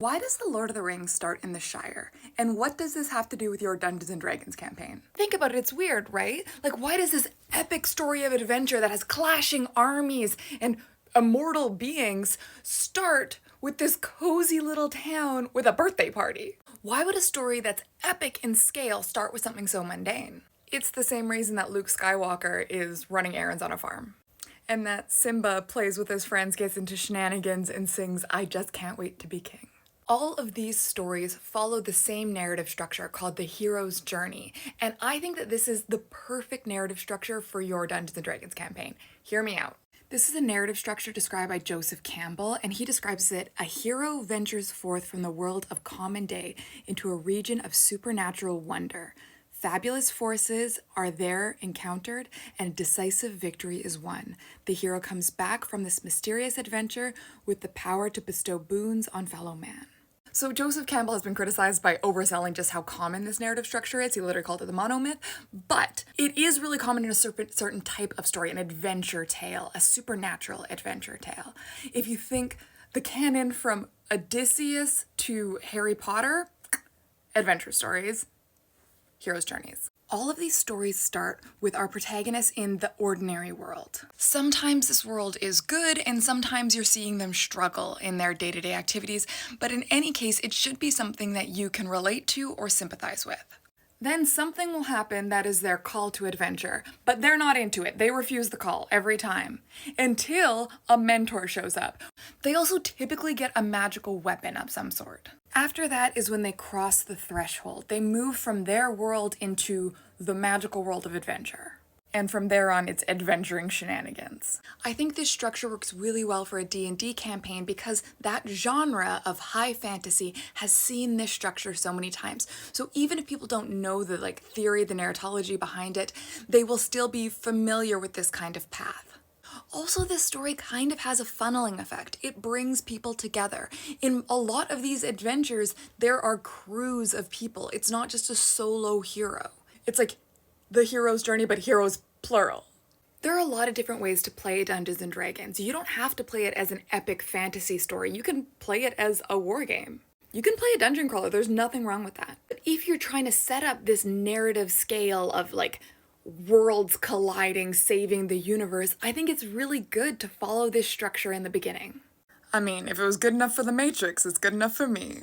Why does The Lord of the Rings start in the Shire? And what does this have to do with your Dungeons & Dragons campaign? Think about it, it's weird, right? Like, why does this epic story of adventure that has clashing armies and immortal beings start with this cozy little town with a birthday party? Why would a story that's epic in scale start with something so mundane? It's the same reason that Luke Skywalker is running errands on a farm. And that Simba plays with his friends, gets into shenanigans, and sings, "I just can't wait to be king." All of these stories follow the same narrative structure called the hero's journey, and I think that this is the perfect narrative structure for your Dungeons & Dragons campaign. Hear me out. This is a narrative structure described by Joseph Campbell, and he describes it: a hero ventures forth from the world of common day into a region of supernatural wonder. Fabulous forces are there encountered, and a decisive victory is won. The hero comes back from this mysterious adventure with the power to bestow boons on fellow man. So Joseph Campbell has been criticized by overselling just how common this narrative structure is. He literally called it the monomyth, but it is really common in a certain type of story, an adventure tale, a supernatural adventure tale. If you think the canon from Odysseus to Harry Potter, adventure stories, hero's journeys. All of these stories start with our protagonists in the ordinary world. Sometimes this world is good, and sometimes you're seeing them struggle in their day-to-day activities, but in any case, it should be something that you can relate to or sympathize with. Then something will happen that is their call to adventure, but they're not into it. They refuse the call every time, until a mentor shows up. They also typically get a magical weapon of some sort. After that is when they cross the threshold. They move from their world into the magical world of adventure. And from there on, it's adventuring shenanigans. I think this structure works really well for a D&D campaign because that genre of high fantasy has seen this structure so many times. So even if people don't know the theory, the narratology behind it, they will still be familiar with this kind of path. Also, this story kind of has a funneling effect. It brings people together. In a lot of these adventures, there are crews of people. It's not just a solo hero. It's like the hero's journey, but heroes plural. There are a lot of different ways to play Dungeons & Dragons. You don't have to play it as an epic fantasy story. You can play it as a war game. You can play a dungeon crawler. There's nothing wrong with that. But if you're trying to set up this narrative scale of worlds colliding, saving the universe, I think it's really good to follow this structure in the beginning. I mean, if it was good enough for The Matrix, it's good enough for me.